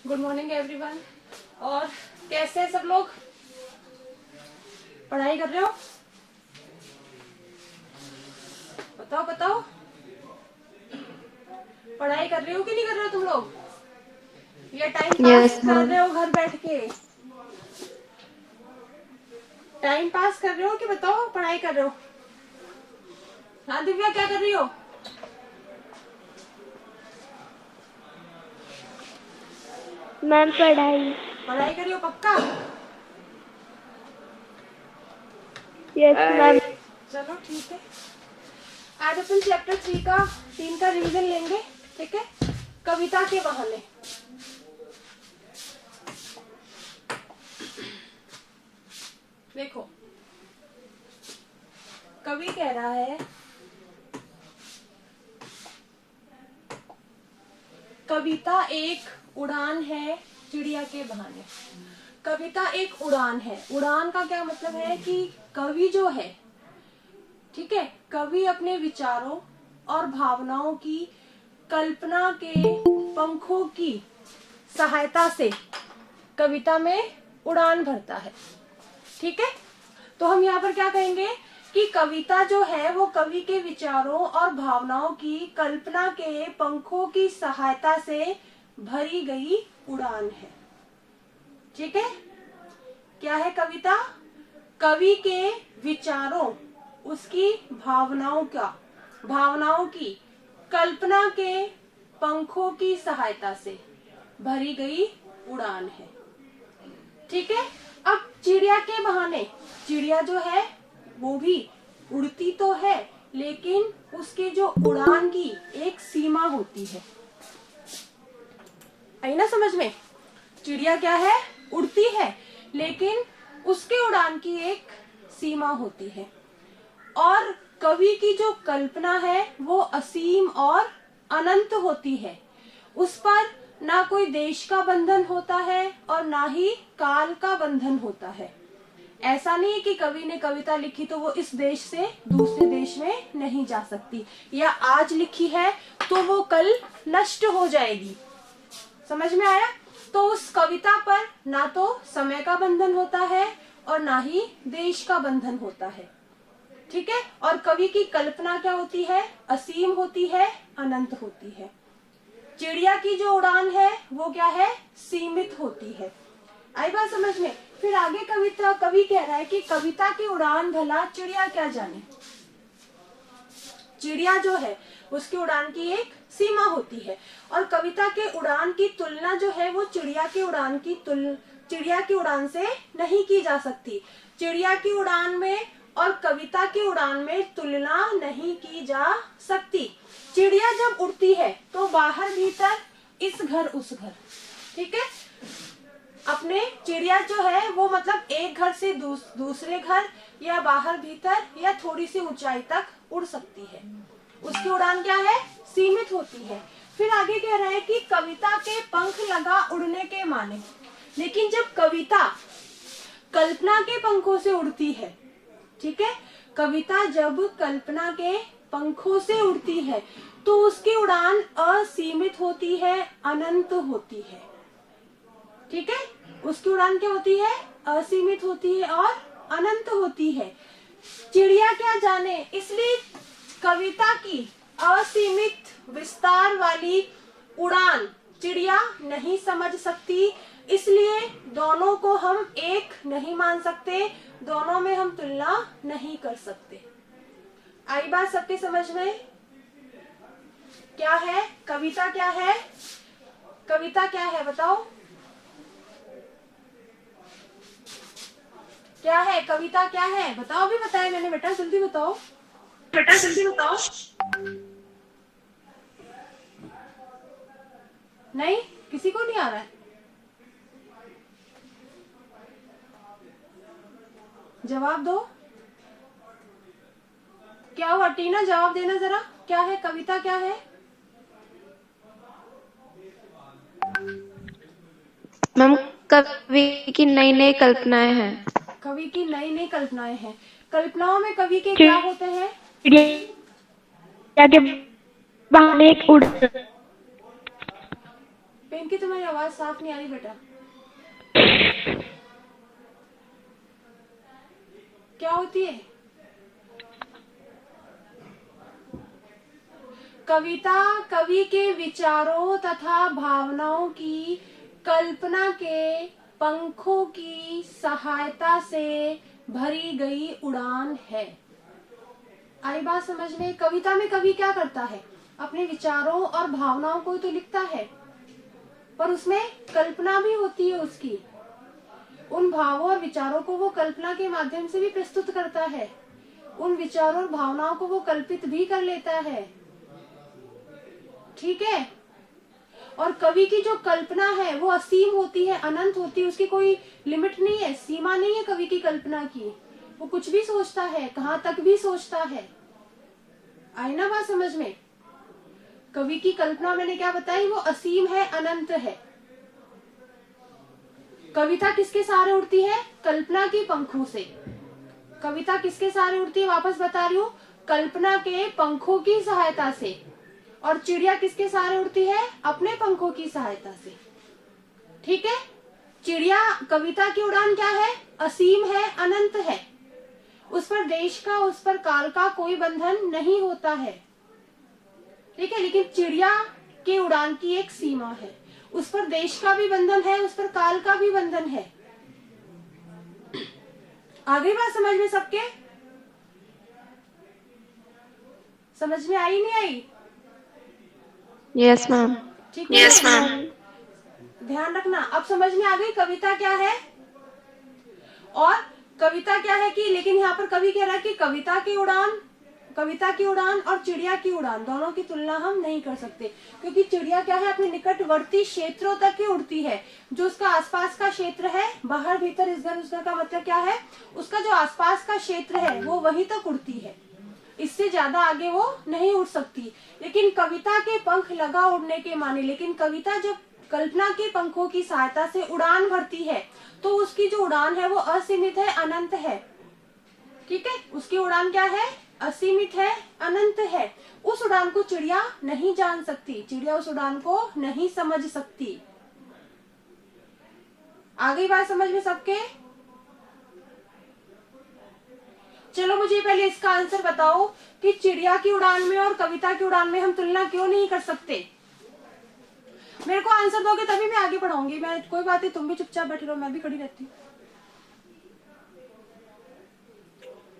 Good morning everyone. और कैसे हैं सब लोग? पढ़ाई कर रहे हो? बताओ बताओ, पढ़ाई कर रहे हो कि नहीं कर रहे हो तुम लोग, या टाइम पास कर रहे हो घर बैठ के? टाइम पास कर रहे हो कि बताओ पढ़ाई कर रहे हो? हाँ दिव्या, क्या कर रही हो? मैम पढ़ाई कर रही हो पक्का? Yes ma'am. चलो ठीक है, आज अपन चैप्टर 3 का रिवीजन लेंगे। ठीक है, कविता के बहाने। देखो, कवि कह रहा है कविता एक उड़ान है चिड़िया के बहाने। कविता एक उड़ान है। उड़ान का क्या मतलब है कि कवि जो है, ठीक है, कवि अपने विचारों और भावनाओं की कल्पना के पंखों की सहायता से कविता में उड़ान भरता है। ठीक है, तो हम यहाँ पर क्या कहेंगे कि कविता जो है वो कवि के विचारों और भावनाओं की कल्पना के पंखों की सहायता से भरी गई उड़ान है। ठीक है, क्या है कविता? कवि के विचारों, उसकी भावनाओं की कल्पना के पंखों की सहायता से भरी गई उड़ान है। ठीक है, अब चिड़िया के बहाने, चिड़िया जो है वो भी उड़ती तो है, लेकिन उसके जो उड़ान की एक सीमा होती है। आई ना समझ में? चिड़िया क्या है? उड़ती है, लेकिन उसके उड़ान की एक सीमा होती है। और कवि की जो कल्पना है वो असीम और अनंत होती है। उस पर ना कोई देश का बंधन होता है और ना ही काल का बंधन होता है। ऐसा नहीं कि कवि ने कविता लिखी तो वो इस देश से दूसरे देश में नहीं जा सकती, या आज लिखी है तो वो कल नष्ट हो जाएगी। समझ में आया? तो उस कविता पर ना तो समय का बंधन होता है और ना ही देश का बंधन होता है। ठीक है, और कवि की कल्पना क्या होती है? असीम होती है, अनंत होती है। चिड़िया की जो उड़ान है वो क्या है? सीमित होती है। आई बात समझ में? फिर आगे कवि कह रहा है कि कविता की उड़ान भला चिड़िया क्या जाने। चिड़िया जो है उसकी उड़ान की एक सीमा होती है, और कविता के उड़ान की तुलना जो है वो चिड़िया की उड़ान से नहीं की जा सकती। चिड़िया की उड़ान में और कविता की उड़ान में तुलना नहीं की जा सकती। चिड़िया जब उड़ती है तो बाहर भीतर, इस घर उस घर, ठीक है, अपने चिड़िया जो है वो मतलब एक घर से दूसरे घर या बाहर भीतर या थोड़ी सी ऊंचाई तक उड़ सकती है। उसकी उड़ान क्या है? सीमित होती है। फिर आगे कह रहा है कि कविता के पंख लगा उड़ने के माने। लेकिन जब कविता कल्पना के पंखों से उड़ती है, ठीक है, कविता जब कल्पना के पंखों से उड़ती है तो उसकी उड़ान असीमित होती है, अनंत होती है। ठीक है, उसकी उड़ान क्या होती है? असीमित होती है और अनंत होती है। चिड़िया क्या जाने, इसलिए कविता की असीमित विस्तार वाली उड़ान चिड़िया नहीं समझ सकती, इसलिए दोनों को हम एक नहीं मान सकते, दोनों में हम तुलना नहीं कर सकते। आई बात सबके समझ में? क्या है कविता? क्या है कविता? क्या है बताओ, क्या है कविता? क्या है बताओ? भी बताया मैंने बेटा, जल्दी बताओ बेटा, जल्दी बताओ। नहीं, किसी को नहीं आ रहा है? जवाब दो। क्या हुआ टीना, जवाब देना जरा, क्या है कविता? क्या है? मैम कवि की नई नई कल्पनाएं हैं। कवि की नई नई कल्पनाएं हैं। कल्पनाओं में कवि के क्या होते हैं? चिड़िया के बहाने एक उड़ पिंकी तुम्हारी आवाज साफ नहीं आ रही बेटा, क्या होती है? कविता कवि के विचारों तथा भावनाओं की कल्पना के पंखों की सहायता से भरी गई उड़ान है। आई बात समझ में? कविता में कवि क्या करता है? अपने विचारों और भावनाओं को तो लिखता है, पर उसमें कल्पना भी होती है उसकी। उन भावों और विचारों को वो कल्पना के माध्यम से भी प्रस्तुत करता है, उन विचारों और भावनाओं को वो कल्पित भी कर लेता है। ठीक है? और कवि की जो कल्पना है वो असीम होती है, अनंत होती है, उसकी कोई लिमिट नहीं है, सीमा नहीं है कवि की कल्पना की। वो कुछ भी सोचता है, कहां तक भी सोचता है। आई ना बात समझ में? कवि की कल्पना मैंने क्या बताई? वो असीम है, अनंत है। कविता किसके सहारे उड़ती है? कल्पना की पंखों से। कविता किसके सहारे उड़ती है? वापस बता रही हूँ, कल्पना के पंखों की सहायता से। और चिड़िया किसके सहारे उड़ती है? अपने पंखों की सहायता से। ठीक है? चिड़िया, कविता की उड़ान क्या है? असीम है, अनंत है। उस पर देश का, उस पर काल का कोई बंधन नहीं होता है। ठीक है? लेकिन चिड़िया की उड़ान की एक सीमा है, उस पर देश का भी बंधन है, उस पर काल का भी बंधन है। आगे बात समझ में सबके? समझ में आई नहीं आई? Yes ma'am. ठीक है? Yes ma'am. ध्यान रखना, अब समझ में आ गई कविता क्या है और कविता क्या है। कि लेकिन यहाँ पर कवि कह रहा है कि कविता की उड़ान और चिड़िया की उड़ान दोनों की तुलना हम नहीं कर सकते, क्योंकि चिड़िया क्या है? अपने निकटवर्ती क्षेत्रों तक ही उड़ती है। जो उसका आसपास का क्षेत्र है, बाहर भीतर इस घर उस घर का मतलब क्या है? उसका जो आसपास का क्षेत्र है वो वहीं तक उड़ती है, इससे ज्यादा आगे वो नहीं उड़ सकती। लेकिन कविता के पंख लगा उड़ने के माने, लेकिन कविता जब कल्पना के पंखों की सहायता से उड़ान भरती है तो उसकी जो उड़ान है वो असीमित है, अनंत है। ठीक है? उसकी उड़ान क्या है? असीमित है, अनंत है। उस उड़ान को चिड़िया नहीं जान सकती, चिड़िया उस उड़ान को नहीं समझ सकती। आ गई बात समझ में सबके? चलो मुझे पहले इसका आंसर बताओ कि चिड़िया की उड़ान में और कविता की उड़ान में हम तुलना क्यों नहीं कर सकते? मेरे को आंसर दोगे तभी मैं आगे पढ़ाऊंगी। मैं कोई बात नहीं, तुम भी चुपचाप बैठे रहो, मैं भी खड़ी रहती हूँ।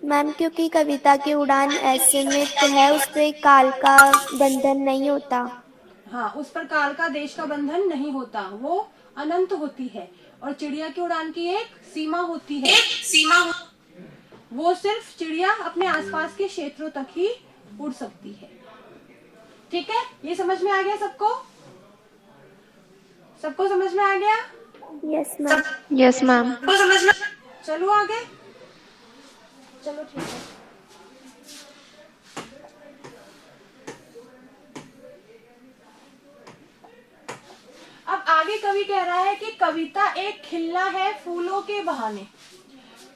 मैम क्योंकि कविता की उड़ान असीमित है, उस पर काल का बंधन नहीं होता। हाँ, उस पर काल का, देश का बंधन नहीं होता, वो अनंत होती है। और चिड़िया की उड़ान की एक सीमा होती है, वो सिर्फ चिड़िया अपने आसपास के क्षेत्रों तक ही उड़ सकती है। ठीक है? ये समझ में आ गया सबको? सबको समझ में आ गया? Yes ma'am. Yes ma'am. चलो आगे, चलो ठीक है। अब आगे कवि कह रहा है कि कविता एक खिलना है फूलों के बहाने।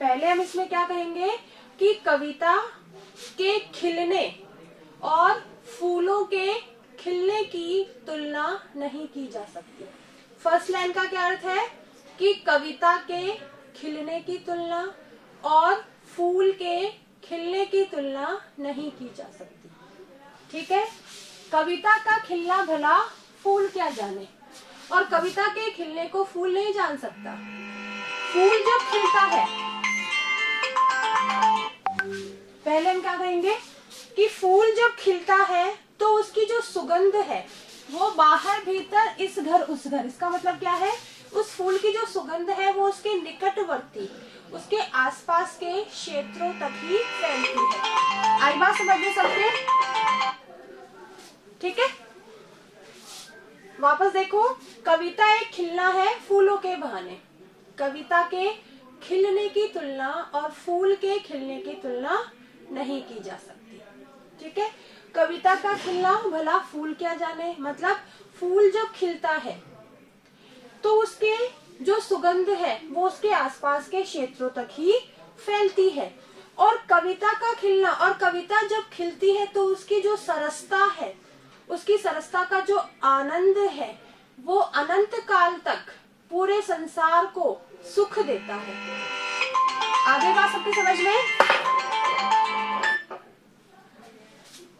पहले हम इसमें क्या कहेंगे कि कविता के खिलने और फूलों के खिलने की तुलना नहीं की जा सकती। फर्स्ट लाइन का क्या अर्थ है? कि कविता के खिलने की तुलना और फूल के खिलने की तुलना नहीं की जा सकती। ठीक है? कविता का खिलना भला फूल क्या जाने, और कविता के खिलने को फूल नहीं जान सकता। फूल जब खिलता है, पहले हम क्या कहेंगे कि फूल जब खिलता है तो उसकी जो सुगंध है वो बाहर भीतर, इस घर उस घर, इसका मतलब क्या है? उस फूल की जो सुगंध है वो उसके निकटवर्ती, उसके आसपास के क्षेत्रों तक ही फैलती है। आई बात समझ में सबके? ठीक है? वापस देखो, कविता एक खिलना है फूलों के बहाने। कविता के खिलने की तुलना और फूल के खिलने की तुलना नहीं की जा सकती। ठीक है? कविता का खिलना भला फूल क्या जाने, मतलब फूल जब खिलता है तो उसके जो सुगंध है वो उसके आसपास के क्षेत्रों तक ही फैलती है। और कविता का खिलना, और कविता जब खिलती है तो उसकी जो सरसता है, उसकी सरसता का जो आनंद है वो अनंत काल तक पूरे संसार को सुख देता है। आगे बात सबकी समझ में?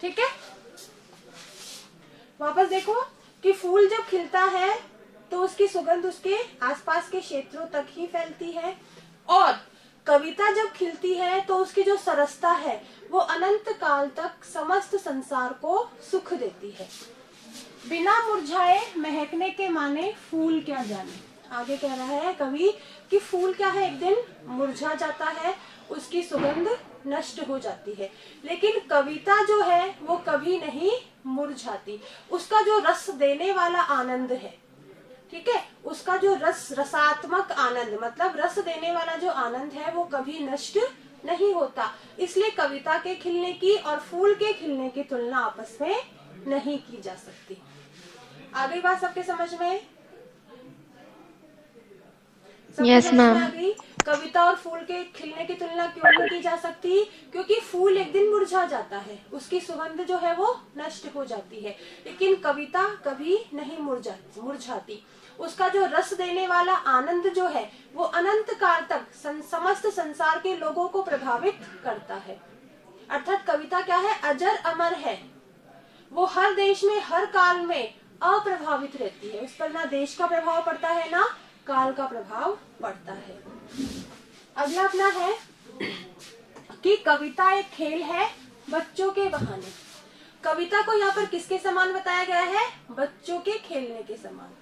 ठीक है, वापस देखो कि फूल जब खिलता है तो उसकी सुगंध उसके आसपास के क्षेत्रों तक ही फैलती है, और कविता जब खिलती है तो उसकी जो सरसता है वो अनंत काल तक समस्त संसार को सुख देती है। बिना मुरझाए महकने के माने फूल क्या जाने। आगे कह रहा है कवि कि फूल क्या है, एक दिन मुरझा जाता है, उसकी सुगंध नष्ट हो जाती है, लेकिन कविता जो है वो कभी नहीं मुरझाती। उसका जो रस देने वाला आनंद है, ठीक है, उसका जो रसात्मक आनंद, मतलब रस देने वाला जो आनंद है वो कभी नष्ट नहीं होता। इसलिए कविता के खिलने की और फूल के खिलने की तुलना आपस में नहीं की जा सकती। आगे बात सबके समझ में? Yes, समझ में ma'am. आ गई? कविता और फूल के खिलने की तुलना क्यों नहीं की जा सकती? क्योंकि फूल एक दिन मुरझा जाता है, उसकी सुगंध जो है वो नष्ट हो जाती है, लेकिन कविता कभी नहीं मुरझाती। उसका जो रस देने वाला आनंद जो है वो अनंत काल तक समस्त संसार के लोगों को प्रभावित करता है। अर्थात कविता क्या है? अजर अमर है, वो हर देश में हर काल में अप्रभावित रहती है। उस पर ना देश का प्रभाव पड़ता है ना काल का प्रभाव पड़ता है। अगला अपना है कि कविता एक खेल है बच्चों के बहाने। कविता को यहाँ पर किसके समान बताया गया है? बच्चों के खेलने के समान।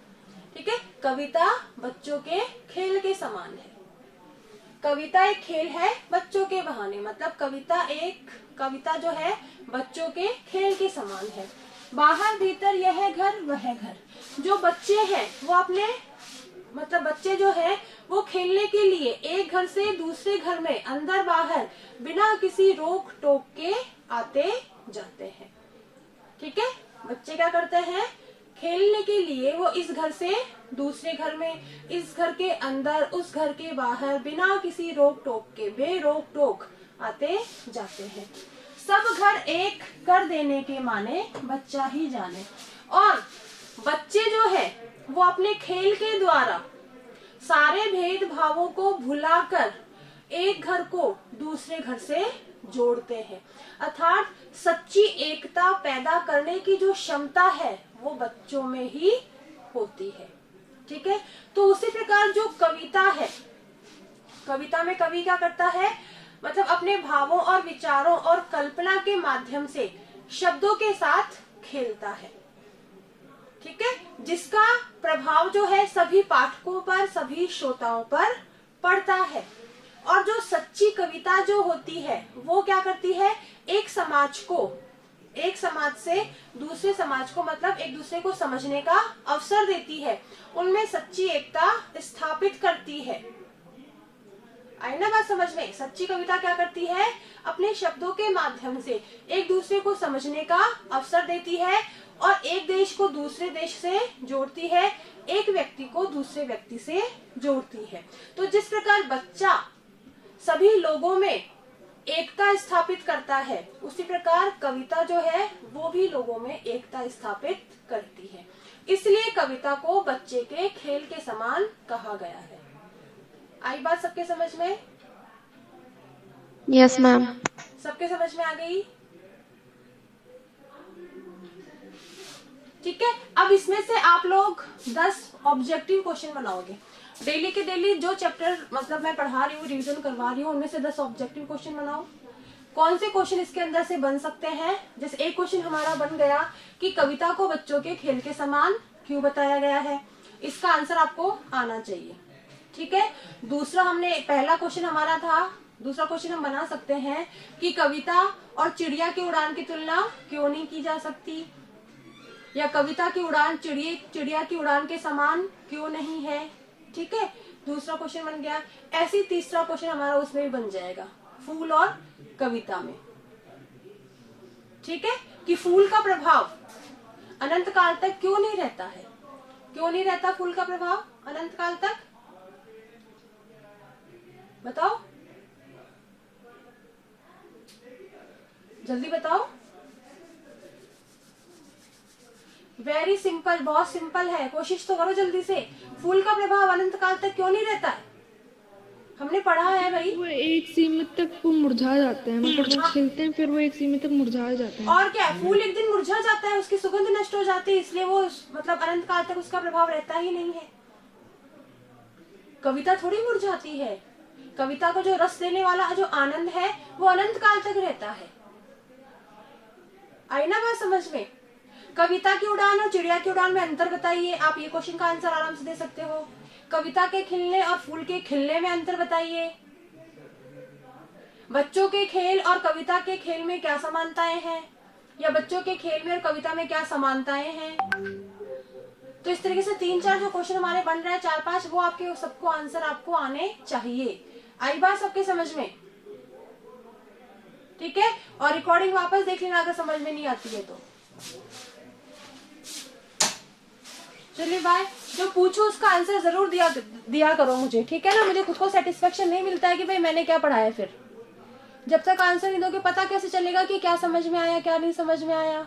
ठीक है, कविता बच्चों के खेल के समान है। कविता एक खेल है बच्चों के बहाने, मतलब कविता जो है बच्चों के खेल के समान है। बाहर भीतर यह घर वह घर। जो बच्चे हैं वो अपने मतलब बच्चे जो है वो खेलने के लिए एक घर से दूसरे घर में अंदर बाहर बिना किसी रोक टोक के आते जाते हैं। ठीक है, बच्चे क्या करते हैं? खेलने के लिए वो इस घर से दूसरे घर में, इस घर के अंदर, उस घर के बाहर बिना किसी रोक टोक के बेरोक टोक आते जाते हैं। सब घर एक कर देने के माने बच्चा ही जाने। और बच्चे जो है वो अपने खेल के द्वारा सारे भेदभावों को भुलाकर एक घर को दूसरे घर से जोड़ते हैं। अर्थात सच्ची एकता पैदा करने की जो क्षमता है वो बच्चों में ही होती है। ठीक है, तो उसी प्रकार जो कविता है, कविता में कवि क्या करता है? मतलब अपने भावों और विचारों और कल्पना के माध्यम से शब्दों के साथ खेलता है। ठीक है, जिसका प्रभाव जो है सभी पाठकों पर, सभी श्रोताओं पर पड़ता है। और जो सच्ची कविता जो होती है वो क्या करती है? एक समाज से दूसरे समाज को, मतलब एक दूसरे को समझने का अवसर देती है, उनमें सच्ची एकता स्थापित करती है। आई ना बात समझ में? सच्ची कविता क्या करती है? अपने शब्दों के माध्यम से एक दूसरे को समझने का अवसर देती है और एक देश को दूसरे देश से जोड़ती है, एक व्यक्ति को दूसरे व्यक्ति से जोड़ती है। तो जिस प्रकार बच्चा सभी लोगों में एकता स्थापित करता है, उसी प्रकार कविता जो है वो भी लोगों में एकता स्थापित करती है। इसलिए कविता को बच्चे के खेल के समान कहा गया है। आई बात सबके समझ में? Yes, ma'am. सबके समझ में आ गई? ठीक है, अब इसमें से आप लोग 10 ऑब्जेक्टिव क्वेश्चन बनाओगे। डेली के डेली जो चैप्टर मतलब मैं पढ़ा रही हूँ, रिवीजन करवा रही हूँ, उनमें से 10 ऑब्जेक्टिव क्वेश्चन बनाओ। कौन से क्वेश्चन इसके अंदर से बन सकते हैं? जैसे एक क्वेश्चन हमारा बन गया कि कविता को बच्चों के खेल के समान क्यों बताया गया है, इसका आंसर आपको आना चाहिए। ठीक है, दूसरा पहला क्वेश्चन हमारा था, दूसरा क्वेश्चन हम बना सकते हैं कि कविता और चिड़िया की उड़ान की तुलना क्यों नहीं की जा सकती, या कविता की उड़ान चिड़िया की उड़ान के समान क्यों नहीं है। ठीक है, दूसरा क्वेश्चन बन गया। ऐसी तीसरा क्वेश्चन हमारा उसमें भी बन जाएगा, फूल और कविता में। ठीक है, कि फूल का प्रभाव अनंत काल तक क्यों नहीं रहता है? क्यों नहीं रहता फूल का प्रभाव अनंत काल तक? बताओ, जल्दी बताओ। वेरी सिंपल, बहुत सिंपल है, कोशिश तो करो जल्दी से। फूल का प्रभाव अनंत काल तक क्यों नहीं रहता है? हमने पढ़ा है भाई। वो एक सीमित तक वो मुरझा जाते हैं, मतलब वो खिलते हैं फिर वो एक सीमित तक मुरझा जाते हैं। और क्या, फूल एक दिन मुरझा जाता है, उसकी सुगंध नष्ट हो जाती है, इसलिए वो मतलब अनंत काल तक उसका प्रभाव रहता ही नहीं है। कविता थोड़ी मुरझाती है, कविता को जो रस देने वाला जो आनंद है वो अनंत काल तक रहता है। आई ना बात समझ में? कविता की उड़ान और चिड़िया की उड़ान में अंतर बताइए। आप ये क्वेश्चन का आंसर आराम से दे सकते हो। कविता के खिलने और फूल के खिलने में अंतर बताइए। बच्चों के खेल और कविता के खेल में क्या समानताएं हैं, या बच्चों के खेल में और कविता में क्या समानताएं हैं। तो इस तरीके से 3-4 जो क्वेश्चन हमारे बन रहे हैं, 4-5, वो आपके सबको आंसर आपको आने चाहिए। आई बात सबके समझ में? ठीक है, और रिकॉर्डिंग वापस देख लेना अगर समझ में नहीं आती है तो। चलिए बाय। जो पूछो उसका आंसर जरूर दिया करो मुझे, ठीक है ना? मुझे खुद को सेटिस्फेक्शन नहीं मिलता है कि भाई मैंने क्या पढ़ाया। फिर जब तक आंसर नहीं दोगे पता कैसे चलेगा कि क्या समझ में आया क्या नहीं समझ में आया।